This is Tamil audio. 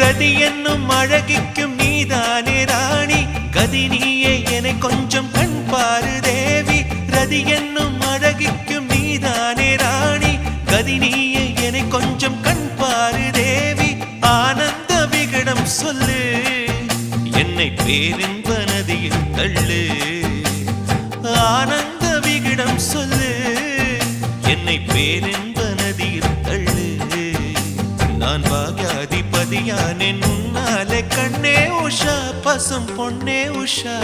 ரதி என்னும் அழகிக்கும் நீதானே ராணி கதி நீயே என கொஞ்சம் கண் பாரு தேவி ரதி என்னும் அழகிக்கும் நீதானே ராணி கதி நீயே என கொஞ்சம் கண் பாரு தேவி ஆனந்த விகடம் சொல்லு என்னை பேரின்ப நதியில் தள்ளு ஆனந்த விகடம் சொல்லு என்னை பேரின்ப நதியில் தள்ளு நான் பாக்யாதிபதியானேன் உன்னாலே கண்ணே உஷா பசும் பொன்னே உஷா